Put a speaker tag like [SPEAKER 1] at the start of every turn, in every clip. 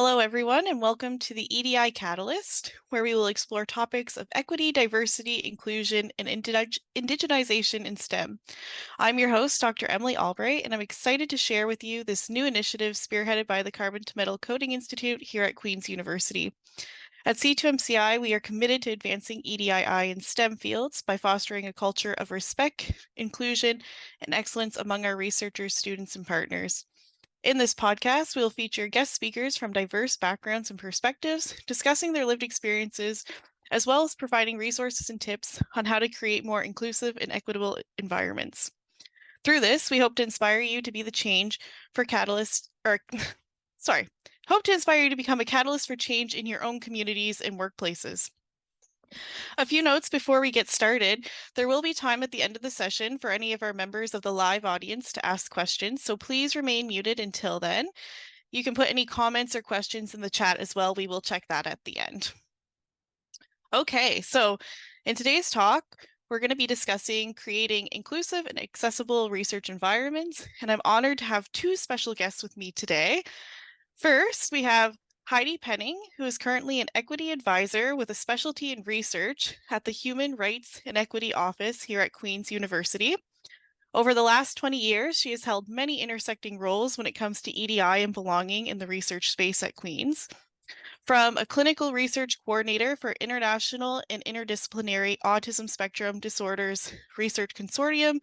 [SPEAKER 1] Hello, everyone, and welcome to the EDI Catalyst, where we will explore topics of equity, diversity, inclusion, and indigenization in STEM. I'm your host, Dr. Emily Albright, and I'm excited to share with you this new initiative spearheaded by the Carbon to Metal Coding Institute here at Queen's University. At C2MCI, we are committed to advancing EDII in STEM fields by fostering a culture of respect, inclusion, and excellence among our researchers, students, and partners. In this podcast, we'll feature guest speakers from diverse backgrounds and perspectives, discussing their lived experiences, as well as providing resources and tips on how to create more inclusive and equitable environments. Through this, we hope to inspire you to be the change for catalyst, or hope to inspire you to become a catalyst for change in your own communities and workplaces. A few notes before we get started. There will be time at the end of the session for any of our members of the live audience to ask questions, so please remain muted until then. You can put any comments or questions in the chat as well. We will check that at the end. Okay, so in today's talk, we're going to be discussing creating inclusive and accessible research environments, and I'm honored to have two special guests with me today. First, we have Heidi Penning, who is currently an equity advisor with a specialty in research at the Human Rights and Equity Office here at Queen's University. Over the last 20 years, she has held many intersecting roles when it comes to EDI and belonging in the research space at Queen's. From a clinical research coordinator for international and interdisciplinary autism spectrum disorders research consortium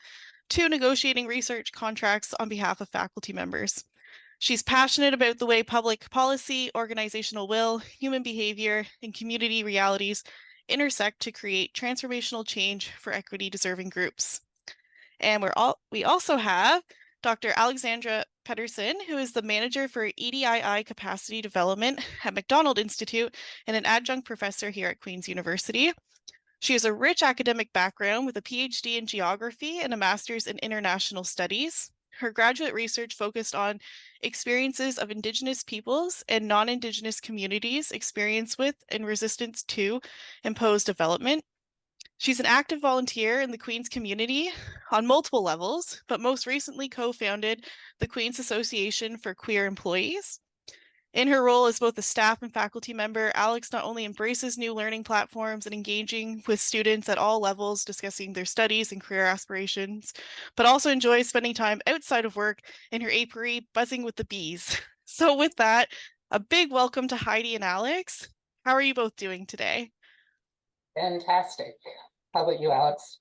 [SPEAKER 1] to negotiating research contracts on behalf of faculty members. She's passionate about the way public policy, organizational will, human behavior, and community realities intersect to create transformational change for equity-deserving groups. And we also have Dr. Alexandra Pedersen, who is the manager for EDII capacity development at McDonald Institute and an adjunct professor here at Queen's University. She has a rich academic background with a PhD in geography and a master's in international studies. Her graduate research focused on experiences of Indigenous peoples and non-Indigenous communities' experience with and resistance to imposed development. She's an active volunteer in the Queen's community on multiple levels, but most recently co-founded the Queen's Association for Queer Employees. In her role as both a staff and faculty member, Alex not only embraces new learning platforms and engaging with students at all levels, discussing their studies and career aspirations, but also enjoys spending time outside of work in her apiary buzzing with the bees. So with that, a big welcome to Heidi and Alex. How are you both doing today?
[SPEAKER 2] Fantastic. How about you, Alex?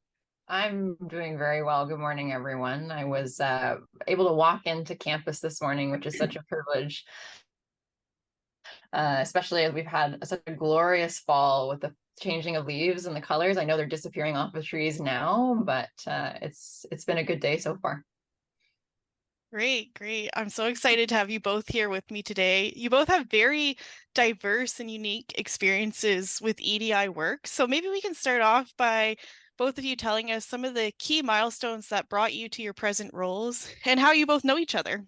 [SPEAKER 3] I'm doing very well. Good morning, everyone. I was able to walk into campus this morning, which is such a privilege. Especially as we've had such a glorious fall with the changing of leaves and the colors. I know they're disappearing off the trees now, but it's been a good day so far.
[SPEAKER 1] Great. I'm so excited to have you both here with me today. You both have very diverse and unique experiences with EDI work. So maybe we can start off by both of you telling us some of the key milestones that brought you to your present roles and how you both know each other.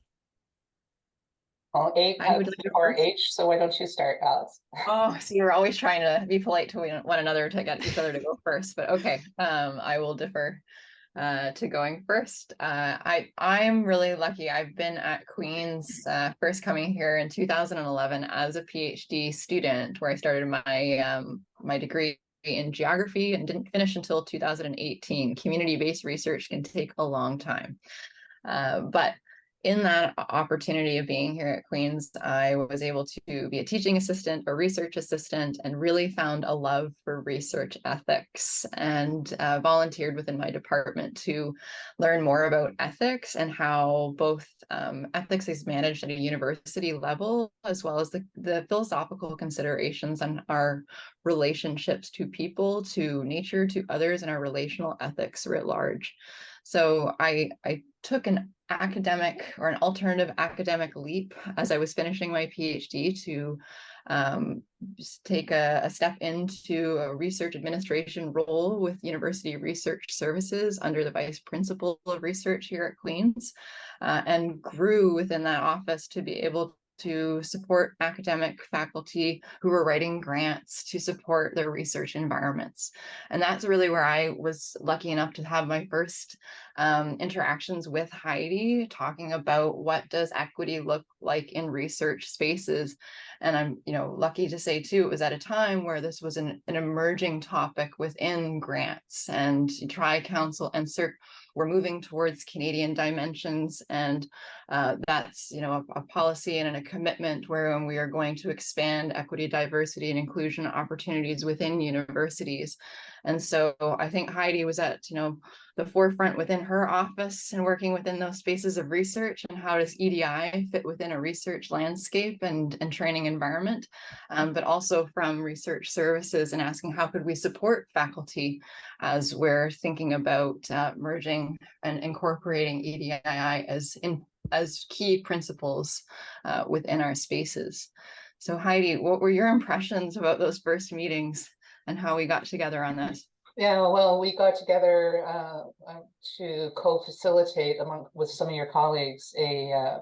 [SPEAKER 2] Well, A comes before H, so why don't you start, Alex?
[SPEAKER 3] Oh, so you're always trying to be polite to one another to get each other to go first, but okay, I will defer to going first. I'm really lucky. I've been at Queen's first coming here in 2011 as a PhD student, where I started my degree in geography and didn't finish until 2018. Community-based research can take a long time, but in that opportunity of being here at Queen's, I was able to be a teaching assistant, a research assistant, and really found a love for research ethics and volunteered within my department to learn more about ethics and how both ethics is managed at a university level, as well as the philosophical considerations on our relationships to people, to nature, to others, and our relational ethics writ large. So I took an academic or an alternative academic leap as I was finishing my PhD to take a step into a research administration role with University Research Services under the Vice Principal of Research here at Queen's, and grew within that office to be able to support academic faculty who were writing grants to support their research environments. And that's really where I was lucky enough to have my first interactions with Heidi, talking about what does equity look like in research spaces. And I'm, lucky to say too, it was at a time where this was an emerging topic within grants and Tri-Council and CERC. We're moving towards Canadian dimensions, and that's a policy and a commitment where we are going to expand equity, diversity, and inclusion opportunities within universities. And so I think Heidi was at the forefront within her office and working within those spaces of research, and how does EDI fit within a research landscape and training environment, but also from research services and asking how could we support faculty as we're thinking about merging and incorporating EDII as key principles within our spaces. So Heidi, what were your impressions about those first meetings and how we got together on this?
[SPEAKER 2] Yeah, well, we got together to co-facilitate with some of your colleagues a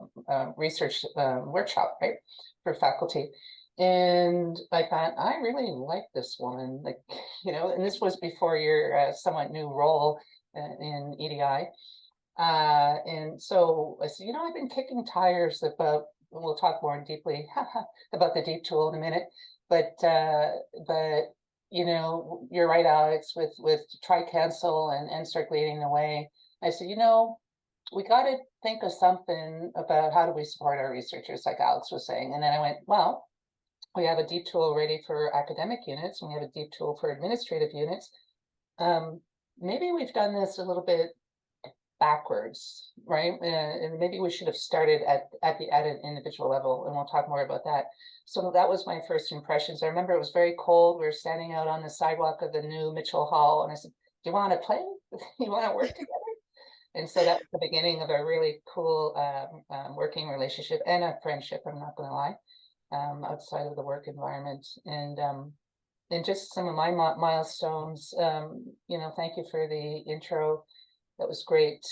[SPEAKER 2] research workshop, right, for faculty. And I thought, I really like this woman, like, and this was before your somewhat new role in EDI. And so I said, I've been kicking tires about, we'll talk more deeply about the deep tool in a minute, but you're right, Alex, with Tri-Council and CERC leading the way. I said, we got to think of something about how do we support our researchers, like Alex was saying. And then I went, well, we have a deep tool ready for academic units, and we have a deep tool for administrative units. Maybe we've done this a little bit backwards, right? And maybe we should have started at an individual level, and we'll talk more about that. So that was my first impressions. I remember it was very cold. We were standing out on the sidewalk of the new Mitchell Hall, and I said, do you want to play? You want to work together? And so that was the beginning of a really cool working relationship and a friendship, I'm not going to lie, outside of the work environment. And just some of my milestones, thank you for the intro. That was great.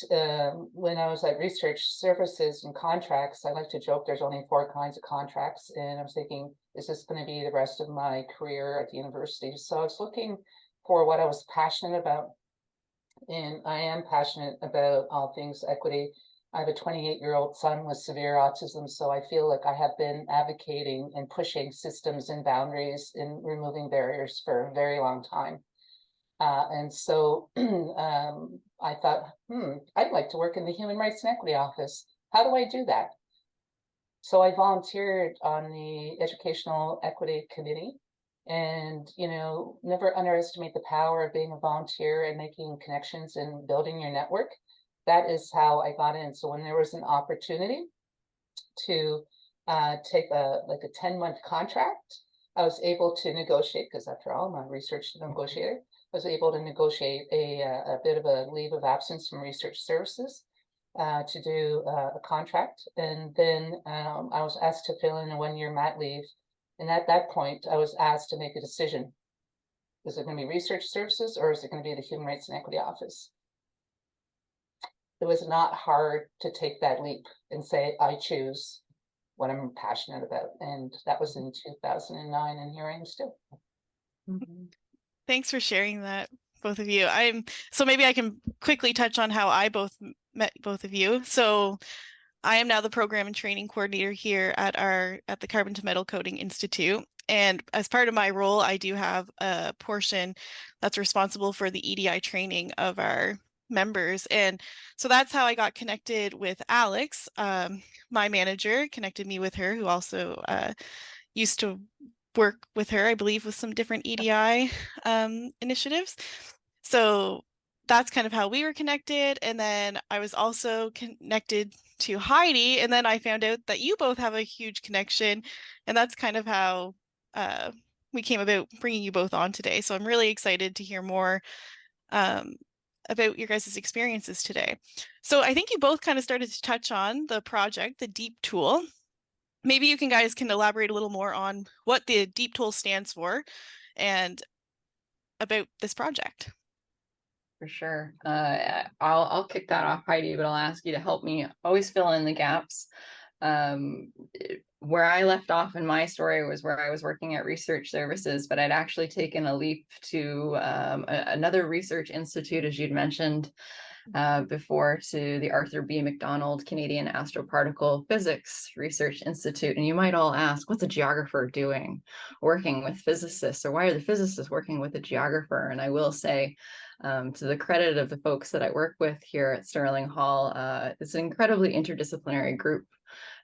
[SPEAKER 2] When I was at research services and contracts, I like to joke there's only 4 kinds of contracts. And I was thinking, is this going to be the rest of my career at the university? So I was looking for what I was passionate about. And I am passionate about all things equity. I have a 28-year-old son with severe autism, so I feel like I have been advocating and pushing systems and boundaries and removing barriers for a very long time. And so I thought, I'd like to work in the Human Rights and Equity Office. How do I do that? So I volunteered on the Educational Equity Committee, and, never underestimate the power of being a volunteer and making connections and building your network. That is how I got in. So when there was an opportunity to take a 10-month contract, I was able to negotiate, because after all, I'm a research negotiator. I was able to negotiate a bit of a leave of absence from research services to do a contract. And then I was asked to fill in a 1-year mat leave. And at that point, I was asked to make a decision. Is it going to be research services, or is it going to be the Human Rights and Equity Office? It was not hard to take that leap and say, I choose what I'm passionate about. And that was in 2009, and here I am still.
[SPEAKER 1] Mm-hmm. Thanks for sharing that, both of you. So maybe I can quickly touch on how I met both of you. So I am now the program and training coordinator here at the Carbon to Metal Coating Institute. And as part of my role, I do have a portion that's responsible for the EDI training of our members. And so that's how I got connected with Alex. My manager connected me with her, who also used to work with her, I believe, with some different EDI initiatives. So that's kind of how we were connected. And then I was also connected to Heidi, and then I found out that you both have a huge connection, and that's kind of how we came about bringing you both on today. So I'm really excited to hear more about your guys' experiences today. So I think you both kind of started to touch on the project, the DEEP tool. Maybe you guys can elaborate a little more on what the DEEP tool stands for and about this project.
[SPEAKER 3] For sure. I'll kick that off, Heidi, but I'll ask you to help me always fill in the gaps. Where I left off in my story was where I was working at research services, but I'd actually taken a leap to another research institute, as you'd mentioned, before to the Arthur B. McDonald Canadian Astroparticle Physics Research Institute. And you might all ask, what's a geographer doing working with physicists, or why are the physicists working with a geographer? And I will say, to the credit of the folks that I work with here at Sterling Hall, it's an incredibly interdisciplinary group,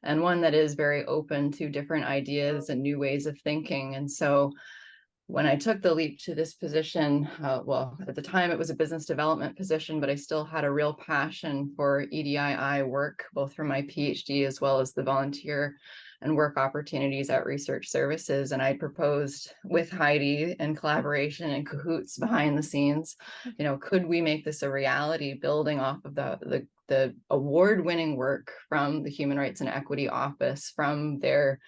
[SPEAKER 3] and one that is very open to different ideas and new ways of thinking. And so when I took the leap to this position, well, at the time it was a business development position, but I still had a real passion for EDII work, both for my PhD as well as the volunteer and work opportunities at Research Services. And I proposed with Heidi in collaboration and cahoots behind the scenes, could we make this a reality, building off of the award-winning work from the Human Rights and Equity Office, from their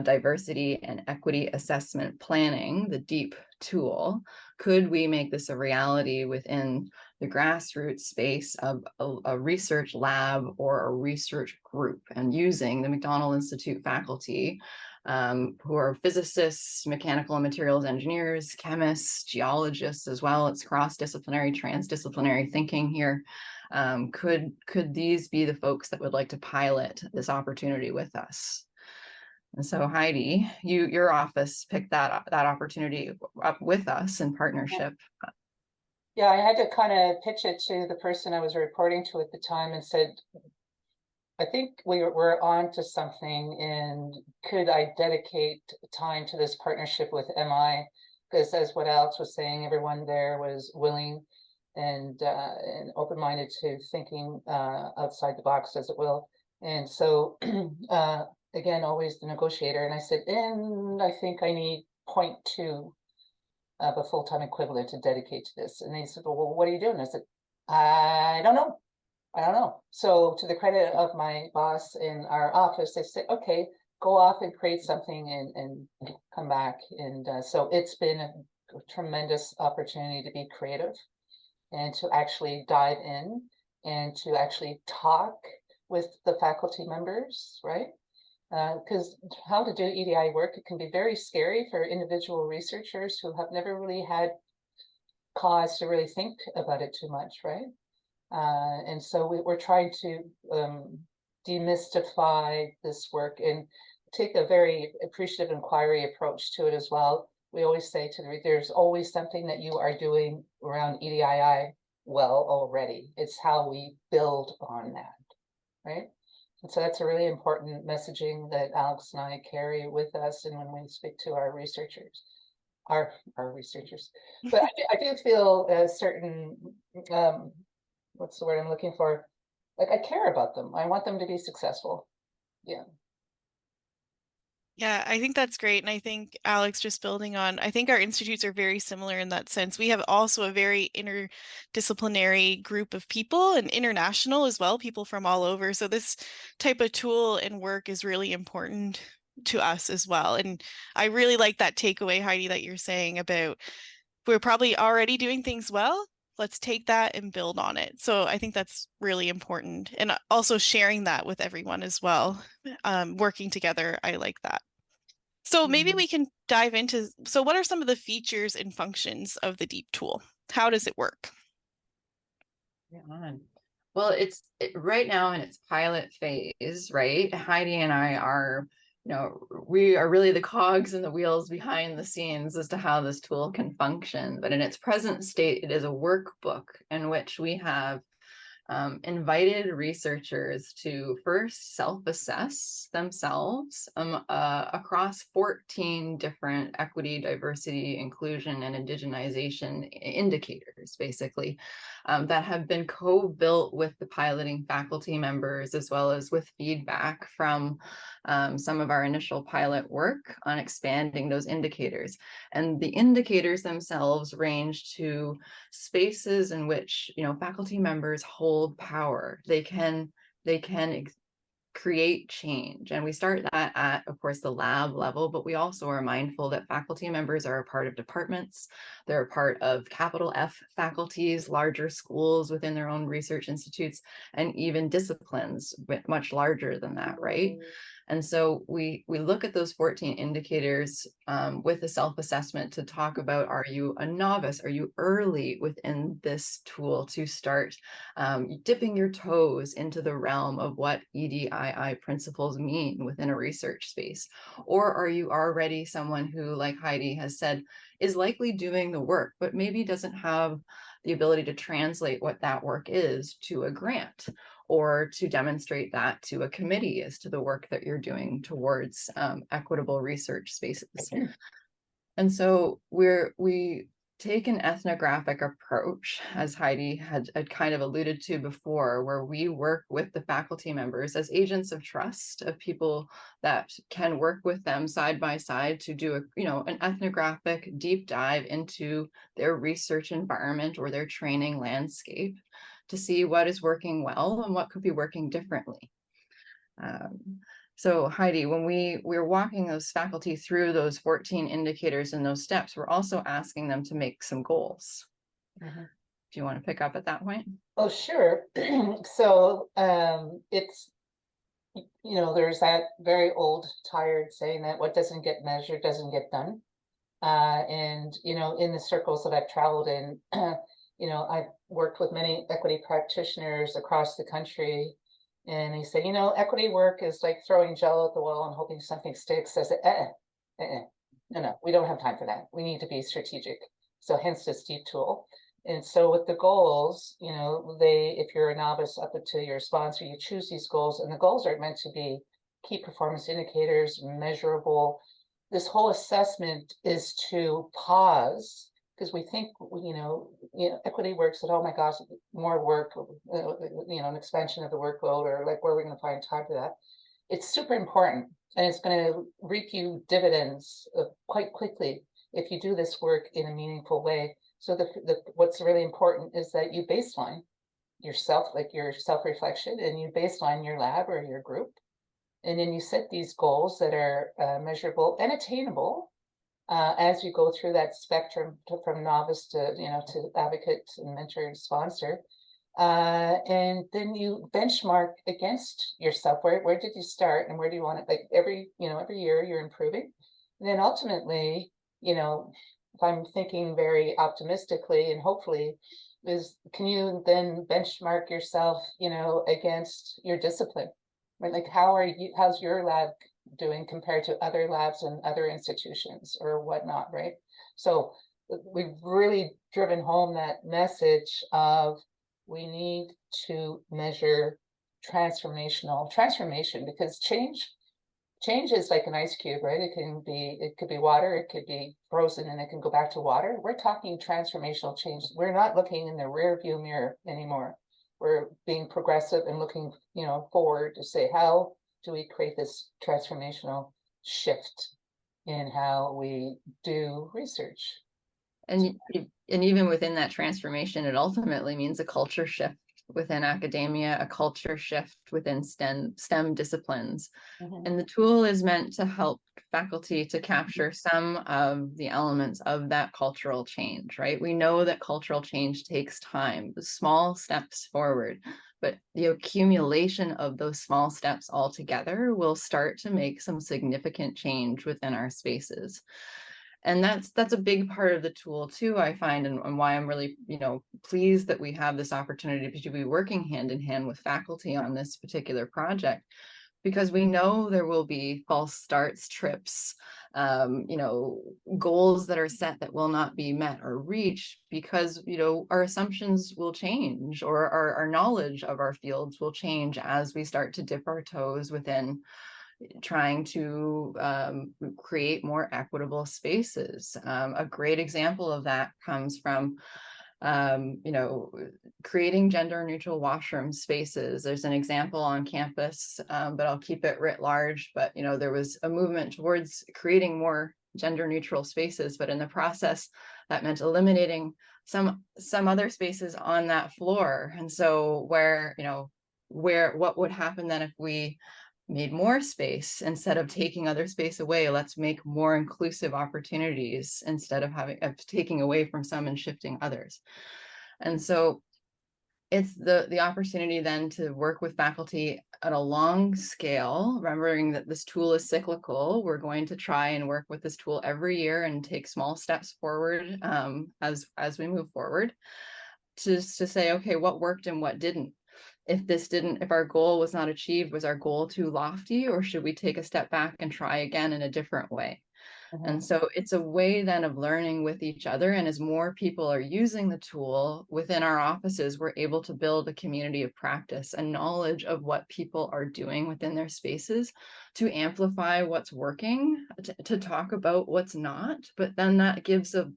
[SPEAKER 3] diversity and equity assessment planning, the DEEP tool. Could we make this a reality within the grassroots space of a research lab or a research group, and using the McDonald Institute faculty who are physicists, mechanical and materials engineers, chemists, geologists as well. It's cross-disciplinary, transdisciplinary thinking here. Could these be the folks that would like to pilot this opportunity with us? And so Heidi, your office picked that opportunity up with us in partnership.
[SPEAKER 2] Yeah, I had to kind of pitch it to the person I was reporting to at the time and said, I think we're on to something, and could I dedicate time to this partnership with MI? Because as what Alex was saying, everyone there was willing and open-minded to thinking outside the box, as it will. And so again, always the negotiator. And I said, and I think I need 0.2 of a full-time equivalent to dedicate to this. And they said, well, what are you doing? I said, I don't know. So to the credit of my boss in our office, they said, okay, go off and create something and come back. And so it's been a tremendous opportunity to be creative and to actually dive in and to actually talk with the faculty members, right? Because how to do EDI work, it can be very scary for individual researchers who have never really had cause to really think about it too much, right? And so we're trying to demystify this work and take a very appreciative inquiry approach to it as well. We always say to the reader, there's always something that you are doing around EDII well already. It's how we build on that, right? And so that's a really important messaging that Alex and I carry with us, and when we speak to our researchers, our researchers. But I do feel a certain, what's the word I'm looking for? Like, I care about them. I want them to be successful. Yeah.
[SPEAKER 1] Yeah, I think that's great. And I think, Alex, just building on, I think our institutes are very similar in that sense. We have also a very interdisciplinary group of people, and international as well, people from all over. So this type of tool and work is really important to us as well. And I really like that takeaway, Heidi, that you're saying about we're probably already doing things well. Let's take that and build on it. So I think that's really important. And also sharing that with everyone as well. Working together, I like that. So maybe we can dive into, so what are some of the features and functions of the DEEP tool? How does it work?
[SPEAKER 3] Well, it's right now in its pilot phase, right? Heidi and I are, we are really the cogs and the wheels behind the scenes as to how this tool can function. But in its present state, it is a workbook in which we have invited researchers to first self-assess themselves across 14 different equity, diversity, inclusion, and indigenization indicators, basically, that have been co-built with the piloting faculty members, as well as with feedback from some of our initial pilot work on expanding those indicators. And the indicators themselves range to spaces in which, faculty members hold power. They can create change. And we start that at, of course, the lab level, but we also are mindful that faculty members are a part of departments. They're a part of capital F faculties, larger schools within their own research institutes, and even disciplines much larger than that, right? And so we look at those 14 indicators with a self-assessment to talk about, are you a novice? Are you early within this tool to start dipping your toes into the realm of what EDII principles mean within a research space? Or are you already someone who, like Heidi has said, is likely doing the work, but maybe doesn't have the ability to translate what that work is to a grant, or to demonstrate that to a committee as to the work that you're doing towards equitable research spaces. And so we take an ethnographic approach, as Heidi had kind of alluded to before, where we work with the faculty members as agents of trust, of people that can work with them side by side to do an ethnographic deep dive into their research environment or their training landscape to see what is working well and what could be working differently. So Heidi, when we're walking those faculty through those 14 indicators and those steps, we're also asking them to make some goals.
[SPEAKER 2] Mm-hmm.
[SPEAKER 3] Do you want to pick up at that point?
[SPEAKER 2] Oh, sure. So it's, there's that very old, tired saying that what doesn't get measured doesn't get done. And, in the circles that I've traveled in, I've worked with many equity practitioners across the country. And they say, equity work is like throwing gel at the wall and hoping something sticks. I said, no, we don't have time for that. We need to be strategic. So hence this deep tool. And so with the goals, if you're a novice up to your sponsor, you choose these goals, and the goals are meant to be key performance indicators, measurable. This whole assessment is to pause, because we think, equity work said, oh my gosh, more work, an expansion of the workload, or like, where are we going to find time for that? It's super important, and it's going to reap you dividends quite quickly if you do this work in a meaningful way. So what's really important is that you baseline yourself, like your self-reflection, and you baseline your lab or your group. And then you set these goals that are measurable and attainable as you go through that spectrum from novice to advocate and mentor and sponsor. And then you benchmark against yourself. Where did you start, and where do you want it? Like every year you're improving. And then ultimately, if I'm thinking very optimistically and hopefully, can you then benchmark yourself, against your discipline? Right? Like how's your lab doing compared to other labs and other institutions or whatnot, right? So we've really driven home that message of we need to measure transformation, because change is like an ice cube, right? It could be water, it could be frozen, and it can go back to water. We're talking transformational change. We're not looking in the rear view mirror anymore. We're being progressive and looking, forward to say, how do we create this transformational shift in how we do research?
[SPEAKER 3] And even within that transformation, it ultimately means a culture shift within academia, a culture shift within STEM disciplines.
[SPEAKER 2] Mm-hmm.
[SPEAKER 3] And the tool is meant to help faculty to capture some of the elements of that cultural change, right? We know that cultural change takes time, small steps forward, but the accumulation of those small steps all together will start to make some significant change within our spaces. And that's a big part of the tool too, I find, and why I'm really, pleased that we have this opportunity to be working hand in hand with faculty on this particular project, because we know there will be false starts, trips, goals that are set that will not be met or reached, because, our assumptions will change, or our knowledge of our fields will change as we start to dip our toes within trying to create more equitable spaces. A great example of that comes from creating gender neutral washroom spaces. There's an example on campus, but I'll keep it writ large. But there was a movement towards creating more gender neutral spaces, but in the process, that meant eliminating some other spaces on that floor. And so what would happen then if we made more space instead of taking other space away? Let's make more inclusive opportunities instead of taking away from some and shifting others. And so it's the opportunity then to work with faculty at a long scale, remembering that this tool is cyclical. We're going to try and work with this tool every year and take small steps forward as we move forward to say, okay, what worked and what didn't? If our goal was not achieved, was our goal too lofty, or should we take a step back and try again in a different way? And so it's a way then of learning with each other. And as more people are using the tool within our offices, we're able to build a community of practice and knowledge of what people are doing within their spaces to amplify what's working, to talk about what's not. But then that gives a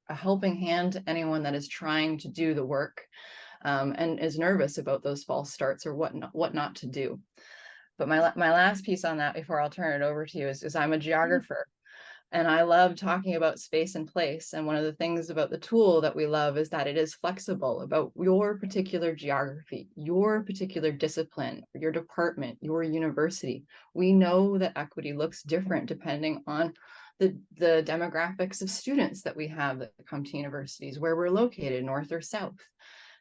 [SPEAKER 3] helping hand to anyone that is trying to do the work and is nervous about those false starts or what not to do. But my last piece on that before I'll turn it over to you is I'm a geographer. And I love talking about space and place. And one of the things about the tool that we love is that it is flexible about your particular geography, your particular discipline, your department, your university. We know that equity looks different depending on the demographics of students that we have that come to universities, where we're located, north or south.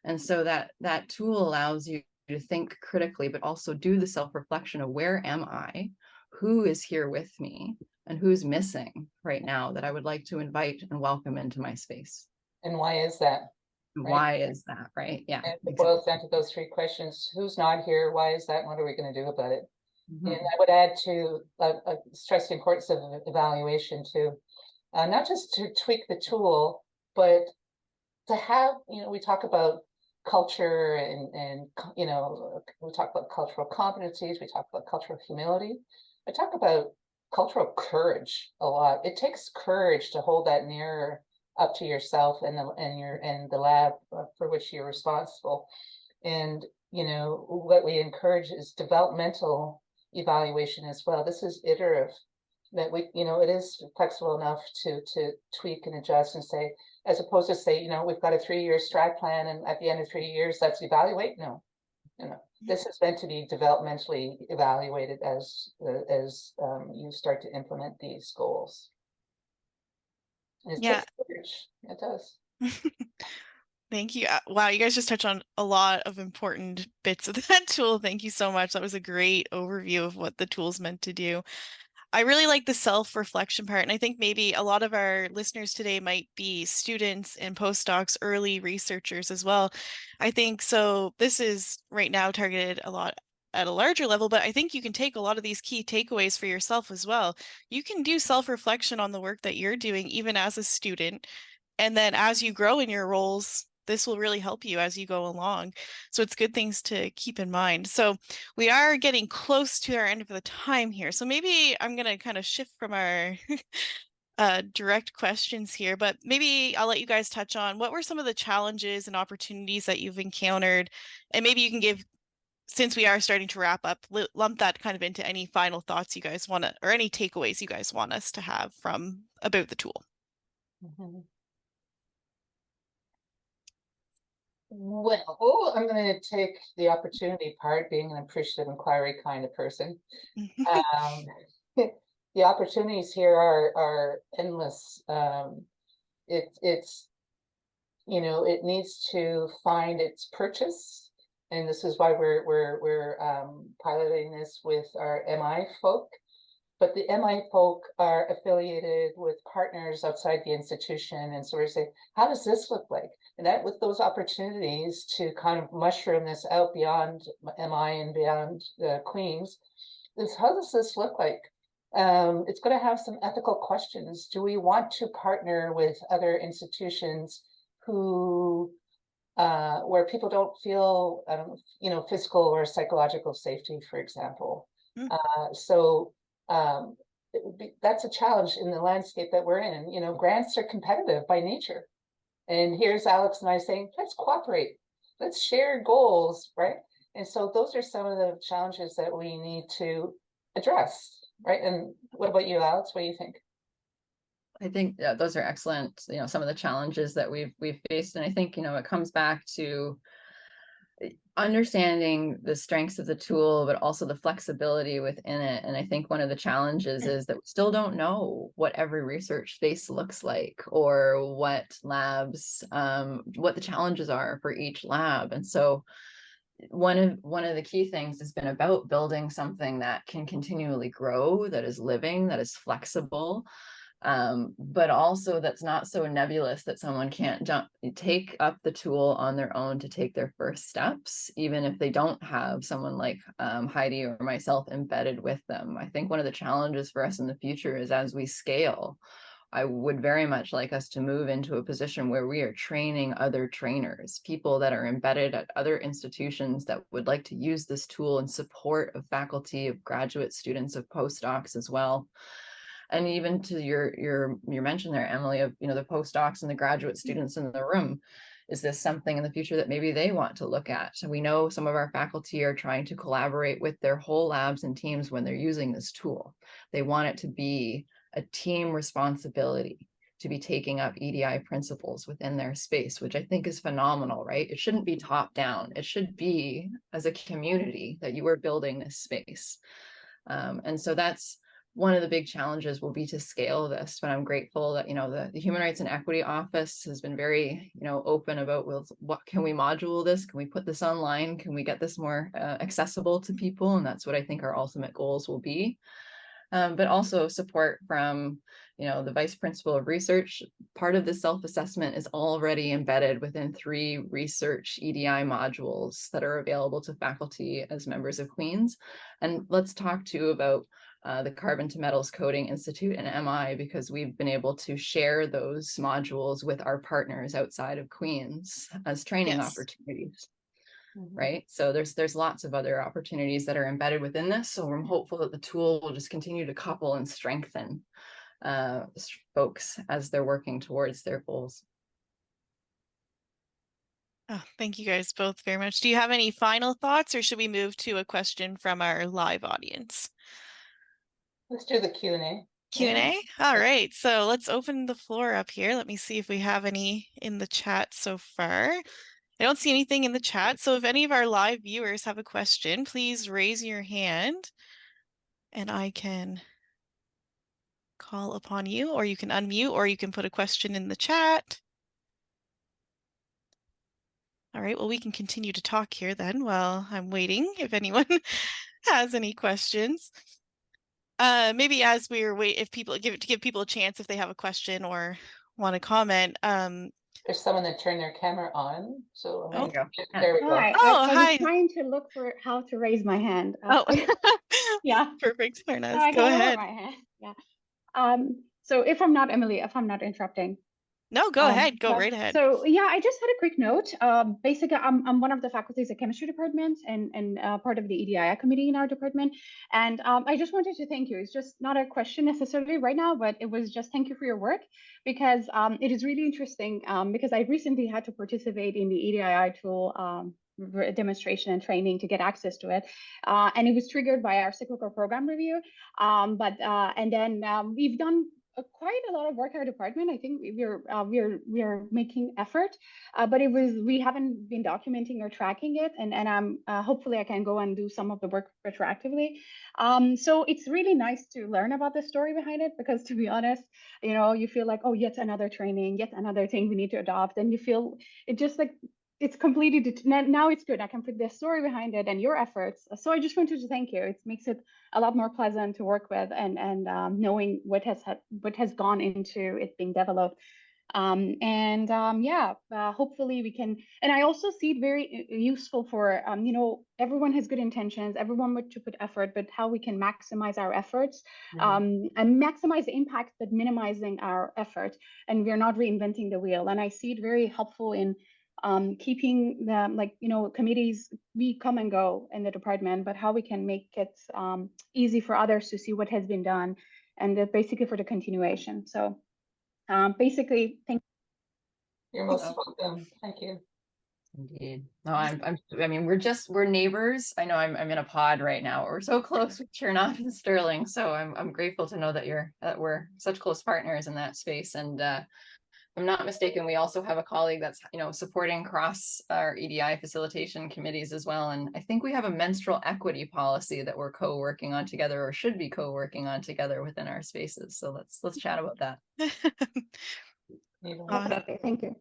[SPEAKER 3] And so that tool allows you to think critically, but also do the self-reflection of where am I? Who is here with me? And who's missing right now that I would like to invite and welcome into my space?
[SPEAKER 2] And why is that?
[SPEAKER 3] Right? Why is that, right? Yeah.
[SPEAKER 2] And it boils down to those three questions. Who's not here? Why is that? And what are we going to do about it? And I would add to stress the importance of evaluation too. Not just to tweak the tool, but to have, we talk about culture and we talk about cultural competencies, we talk about cultural humility. I talk about cultural courage a lot. It takes courage to hold that mirror up to yourself and the lab for which you're responsible. And what we encourage is developmental evaluation as well. This is iterative. That it is flexible enough to tweak and adjust and say, as opposed to say, we've got a 3-year strat plan, and at the end of 3 years, let's evaluate. No. This is meant to be developmentally evaluated as you start to implement these goals. It takes courage. It does.
[SPEAKER 1] Thank you. Wow, you guys just touched on a lot of important bits of that tool. Thank you so much. That was a great overview of what the tool's meant to do. I really like the self-reflection part, and I think maybe a lot of our listeners today might be students and postdocs, early researchers as well. I think so. This is right now targeted a lot at a larger level, but I think you can take a lot of these key takeaways for yourself as well. You can do self-reflection on the work that you're doing, even as a student, and then as you grow in your roles, this will really help you as you go along. So it's good things to keep in mind. So we are getting close to our end of the time here. So maybe I'm going to kind of shift from our direct questions here, but maybe I'll let you guys touch on what were some of the challenges and opportunities that you've encountered. And maybe you can give, since we are starting to wrap up, lump that kind of into any final thoughts you guys want to, or any takeaways you guys want us to have from about the tool.
[SPEAKER 2] Well, I'm going to take the opportunity part, being an appreciative inquiry kind of person. The opportunities here are endless. It's it needs to find its purchase, and this is why we're piloting this with our MI folk. But the MI folk are affiliated with partners outside the institution, and so we're saying, how does this look like? And that, with those opportunities to kind of mushroom this out beyond MI and beyond Queens, is how does this look like? It's going to have some ethical questions. Do we want to partner with other institutions who, where people don't feel, physical or psychological safety, for example? That's a challenge in the landscape that we're in. Grants are competitive by nature. And here's Alex and I saying, let's cooperate. Let's share goals, right? And so those are some of the challenges that we need to address, right? And what about you, Alex? What do you think?
[SPEAKER 3] I think those are excellent, some of the challenges that we've faced. And I think, it comes back to understanding the strengths of the tool, but also the flexibility within it. And I think one of the challenges is that we still don't know what every research space looks like, or what labs, what the challenges are for each lab. And so one of the key things has been about building something that can continually grow, that is living, that is flexible, but also that's not so nebulous that someone can't take up the tool on their own to take their first steps, even if they don't have someone like Heidi or myself embedded with them. I think one of the challenges for us in the future is, as we scale, I would very much like us to move into a position where we are training other trainers, people that are embedded at other institutions that would like to use this tool in support of faculty, of graduate students, of postdocs as well. And even to your mention there, Emily, of the postdocs and the graduate students in the room. Is this something in the future that maybe they want to look at? So we know some of our faculty are trying to collaborate with their whole labs and teams when they're using this tool. They want it to be a team responsibility to be taking up EDI principles within their space, which I think is phenomenal, right? It shouldn't be top down. It should be as a community that you are building this space. And so that's one of the big challenges will be to scale this, but I'm grateful that, the Human Rights and Equity Office has been very, open about, well, what can we module this? Can we put this online? Can we get this more accessible to people? And that's what I think our ultimate goals will be. But also support from, the Vice Principal of Research. Part of the self-assessment is already embedded within 3 research EDI modules that are available to faculty as members of Queen's. And let's talk too about the Carbon to Metals Coding Institute and MI, because we've been able to share those modules with our partners outside of Queen's as training opportunities. Right. So there's lots of other opportunities that are embedded within this. So I'm hopeful that the tool will just continue to couple and strengthen folks as they're working towards their goals.
[SPEAKER 1] Oh, thank you guys both very much. Do you have any final thoughts, or should we move to a question from our live audience?
[SPEAKER 2] Let's do the Q&A.
[SPEAKER 1] Q&A? All right, so let's open the floor up here. Let me see if we have any in the chat so far. I don't see anything in the chat, so if any of our live viewers have a question, please raise your hand and I can call upon you, or you can unmute, or you can put a question in the chat. All right, well, we can continue to talk here then while I'm waiting if anyone has any questions. Maybe as we're if people give people a chance if they have a question or want to comment.
[SPEAKER 2] There's someone that turned their camera on, so
[SPEAKER 3] There you go.
[SPEAKER 2] there we go.
[SPEAKER 4] Hi.
[SPEAKER 1] Oh,
[SPEAKER 4] I
[SPEAKER 1] hi.
[SPEAKER 4] was trying to look for how to raise my hand. Yeah.
[SPEAKER 1] Perfect. Go
[SPEAKER 4] I
[SPEAKER 1] ahead.
[SPEAKER 4] my hand. Yeah. So if I'm not interrupting.
[SPEAKER 1] No, go ahead. Go right ahead.
[SPEAKER 4] So yeah, I just had a quick note. Basically, I'm one of the faculties at chemistry department and part of the EDII committee in our department. And I just wanted to thank you. It's just not a question necessarily right now, but it was just thank you for your work, because it is really interesting, because I recently had to participate in the EDII tool demonstration and training to get access to it, and it was triggered by our cyclical program review. And then we've done quite a lot of work in our department. I think we're making effort, but we haven't been documenting or tracking it, and I'm hopefully I can go and do some of the work retroactively. So it's really nice to learn about the story behind it, because to be honest, you feel like, oh, yet another training, yet another thing we need to adopt, and you feel it just like it's completely now it's good. I can put the story behind it and your efforts. So I just wanted to thank you. It makes it a lot more pleasant to work with, and knowing what has gone into it being developed. Hopefully we can. And I also see it very useful for everyone has good intentions. Everyone wants to put effort, but how we can maximize our efforts, and maximize the impact, but minimizing our effort, and we're not reinventing the wheel. And I see it very helpful in keeping the committees, we come and go in the department, but how we can make it easy for others to see what has been done, and that basically for the continuation. So basically, thank you.
[SPEAKER 2] You're most welcome. Thank you.
[SPEAKER 3] Indeed. No, I mean, we're neighbors. I know I'm in a pod right now. We're so close with Chernoff and Sterling. So I'm grateful to know that we're such close partners in that space. And if I'm not mistaken, we also have a colleague that's, supporting across our EDI facilitation committees as well. And I think we have a menstrual equity policy that we're co-working on together, or should be co-working on together within our spaces. So let's chat about that.
[SPEAKER 4] Thank you.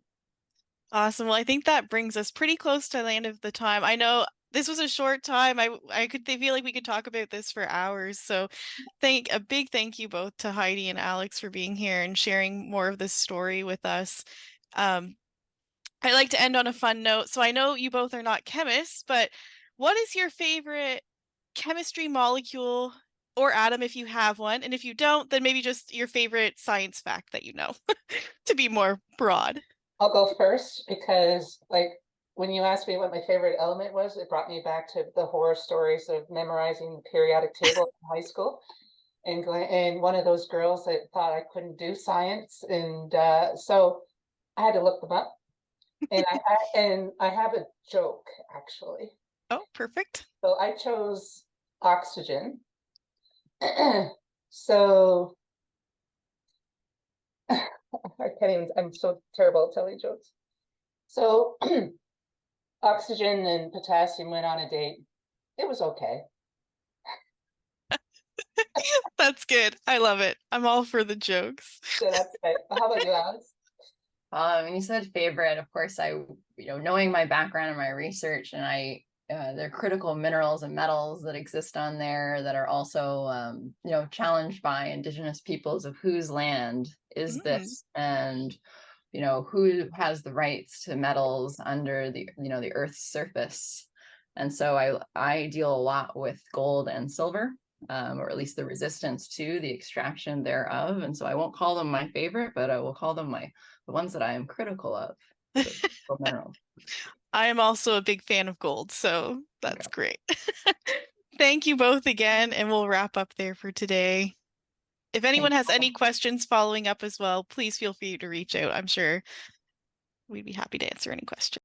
[SPEAKER 1] Awesome. Well, I think that brings us pretty close to the end of the time. I know this was a short time. I could feel like we could talk about this for hours. So a big thank you both to Heidi and Alex for being here and sharing more of this story with us. I'd like to end on a fun note. So I know you both are not chemists, but what is your favorite chemistry molecule or atom if you have one? And if you don't, then maybe just your favorite science fact that you know, to be more broad.
[SPEAKER 2] I'll go first because, like, when you asked me what my favorite element was, it brought me back to the horror stories of memorizing the periodic table in high school. And one of those girls that thought I couldn't do science, and so I had to look them up. And I have a joke actually.
[SPEAKER 1] Oh, perfect.
[SPEAKER 2] So I chose oxygen. So I can't even. I'm so terrible at telling jokes. So oxygen and potassium went on a date. It was okay.
[SPEAKER 1] That's good. I love it. I'm all for the jokes.
[SPEAKER 2] So that's it. How about you, Alex?
[SPEAKER 3] You said favorite, of course, knowing my background and my research, and they're critical minerals and metals that exist on there that are also, challenged by indigenous peoples of whose land is this, and, who has the rights to metals under the Earth's surface. And so I deal a lot with gold and silver, or at least the resistance to the extraction thereof. And so I won't call them my favorite, but I will call them the ones that I am critical of. Minerals.
[SPEAKER 1] I am also a big fan of gold, so that's great. Thank you both again, and we'll wrap up there for today. If anyone has any questions following up as well, please feel free to reach out. I'm sure we'd be happy to answer any questions.